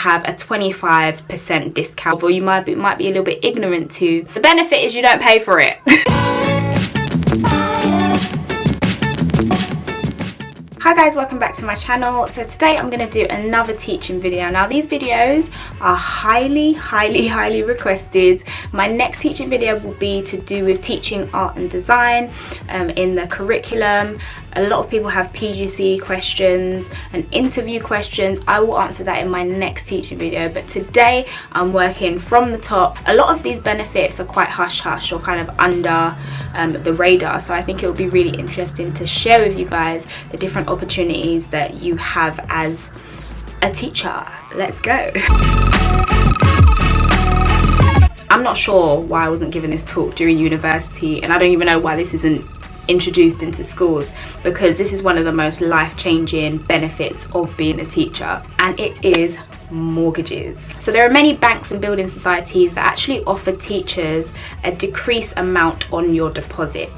have a 25% discount, or you might be a little bit ignorant to. The benefit is you don't pay for it. Hi guys, welcome back to my channel. So today I'm going to do another teaching video. Now these videos are highly requested. My next teaching video will be to do with teaching art and design in the curriculum. A lot of people have PGCE questions and interview questions. I will answer that in my next teaching video, but today I'm working from the top. A lot of these benefits are quite hush-hush or kind of under the radar, so I think it will be really interesting to share with you guys the different opportunities that you have as a teacher. Let's go. I'm not sure why I wasn't given this talk during university, and I don't even know why this isn't introduced into schools, because this is one of the most life-changing benefits of being a teacher, and it is mortgages. So there are many banks and building societies that actually offer teachers a decreased amount on your deposit.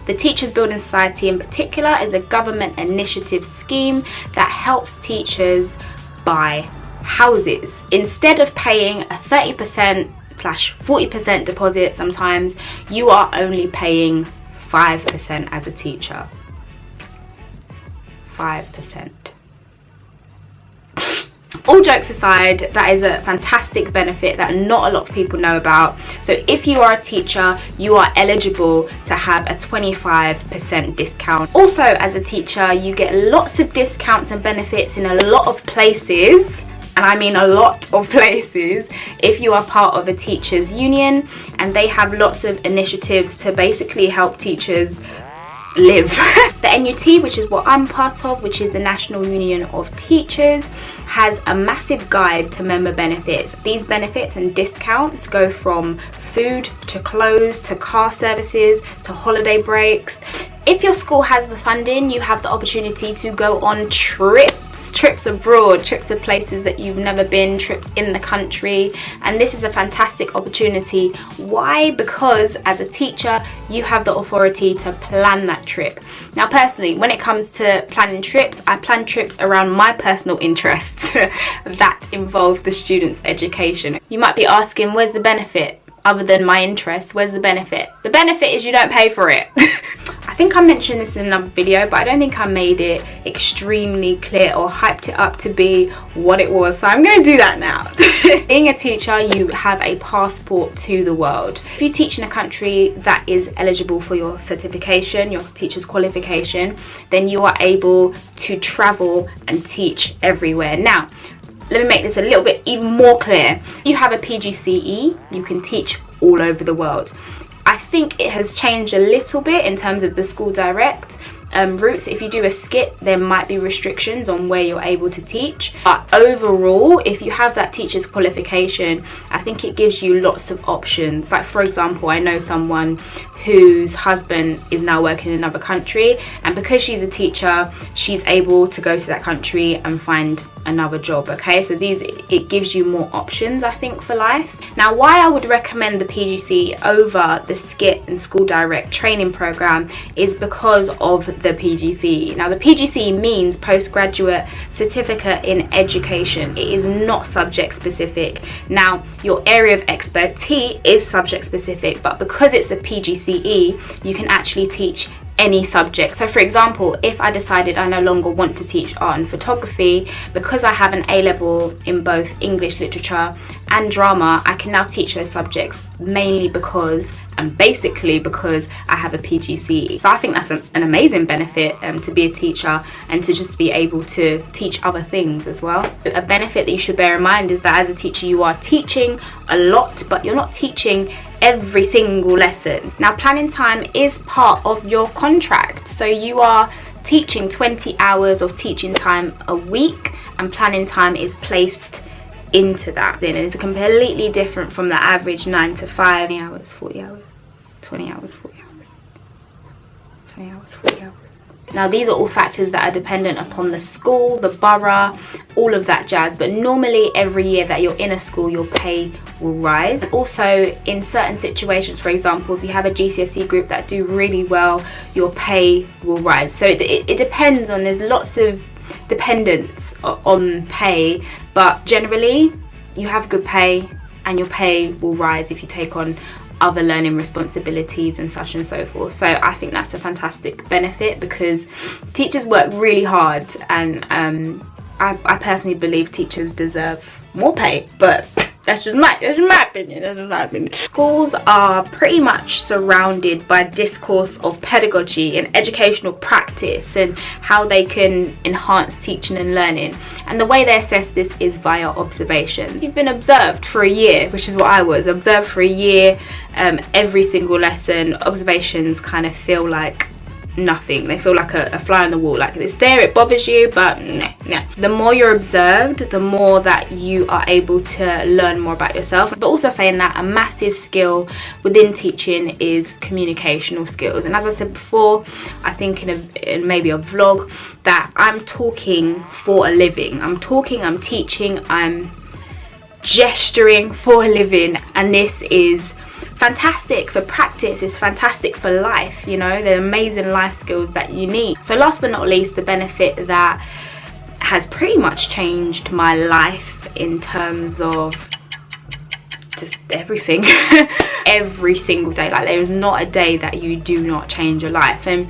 The Teachers Building Society in particular is a government initiative scheme that helps teachers buy houses. Instead of paying a 30%/40% deposit, sometimes you are only paying 5% as a teacher. 5%. All jokes aside, that is a fantastic benefit that not a lot of people know about. So if you are a teacher, you are eligible to have a 25% discount. Also, as a teacher, you get lots of discounts and benefits in a lot of places, and I mean a lot of places, if you are part of a teachers union, and they have lots of initiatives to basically help teachers live. The NUT, which is what I'm part of, which is the National Union of Teachers, has a massive guide to member benefits. These benefits and discounts go from food to clothes to car services to holiday breaks. If your school has the funding, you have the opportunity to go on trips abroad, trips to places that you've never been, trips in the country, and this is a fantastic opportunity. Why? Because as a teacher, you have the authority to plan that trip. Now personally, when it comes to planning trips, I plan trips around my personal interests that involve the student's education. You might be asking, where's the benefit? Other than my interests, where's the benefit? The benefit is you don't pay for it. I think I mentioned this in another video, but I don't think I made it extremely clear or hyped it up to be what it was, so I'm going to do that now. Being a teacher, you have a passport to the world. If you teach in a country that is eligible for your certification, your teacher's qualification, then you are able to travel and teach everywhere. Now, let me make this a little bit even more clear. If you have a PGCE, you can teach all over the world. I think it has changed a little bit in terms of the school direct routes. If you do a skit, there might be restrictions on where you're able to teach, but overall, if you have that teacher's qualification, I think it gives you lots of options. Like, for example, I know someone whose husband is now working in another country, and because she's a teacher, she's able to go to that country and find another job. Okay, so it gives you more options, I think, for life. Now, why I would recommend the PGCE over the skit and school direct training program is because of the PGCE. Now, the PGCE means postgraduate certificate in education. It is not subject specific. Now, your area of expertise is subject specific, but because it's a PGCE, you can actually teach any subject. So for example, if I decided I no longer want to teach art and photography, because I have an A-level in both English literature and drama, I can now teach those subjects mainly because and basically because I have a PGCE. So I think that's an amazing benefit to be a teacher and to just be able to teach other things as well. A benefit that you should bear in mind is that as a teacher, you are teaching a lot, but you're not teaching every single lesson. Now, planning time is part of your contract, so you are teaching 20 hours of teaching time a week, and planning time is placed into that. Then it's completely different from the average 9 to 5, 20 hours, 40 hours, 20 hours, 40 hours, 20 hours, 40 hours. Now, these are all factors that are dependent upon the school, the borough, all of that jazz, but normally every year that you're in a school, your pay will rise. Also, in certain situations, for example, if you have a GCSE group that do really well, your pay will rise. So it depends on, there's lots of dependence on pay but generally you have good pay, and your pay will rise if you take on other learning responsibilities and such and so forth. So I think that's a fantastic benefit, because teachers work really hard, and I personally believe teachers deserve more pay, but that's just my opinion. Schools are pretty much surrounded by discourse of pedagogy and educational practice and how they can enhance teaching and learning. And the way they assess this is via observation. You've been observed for a year, which is what I was. Observed for a year, every single lesson. Observations kind of feel like nothing. They feel like a fly on the wall, like it's there, it bothers you, but nah. The more you're observed, the more that you are able to learn more about yourself. But also saying that a massive skill within teaching is communicational skills. And as I said before, I think in maybe a vlog, that I'm talking for a living. I'm talking, I'm teaching, I'm gesturing for a living, and this is fantastic for practice. It's fantastic for life, you know. They're amazing life skills that you need. So last but not least, the benefit that has pretty much changed my life in terms of just everything. Every single day, like there is not a day that you do not change your life. And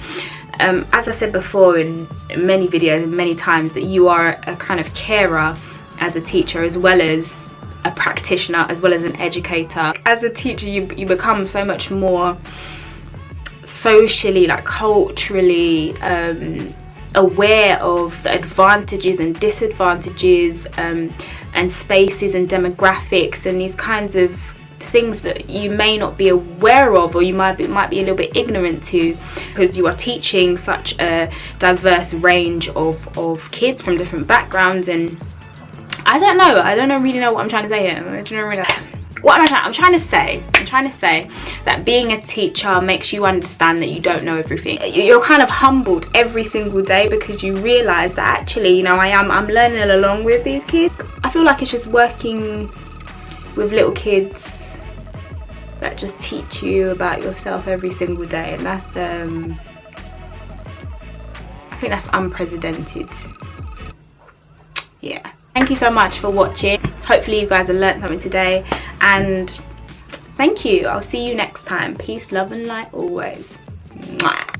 as I said before in many videos and many times, that you are a kind of carer as a teacher, as well as a practitioner, as well as an educator. As a teacher, you become so much more socially, like culturally aware of the advantages and disadvantages and spaces and demographics and these kinds of things that you may not be aware of, or you might be a little bit ignorant to, because you are teaching such a diverse range of kids from different backgrounds. And I don't really know what I'm trying to say here. I'm trying to say that being a teacher makes you understand that you don't know everything. You're kind of humbled every single day, because you realise that actually, you know, I'm learning along with these kids. I feel like it's just working with little kids that just teach you about yourself every single day, and that's I think that's unprecedented. Yeah. Thank you so much for watching. Hopefully you guys have learned something today, and thank you. I'll see you next time. Peace, love and light always. Mwah.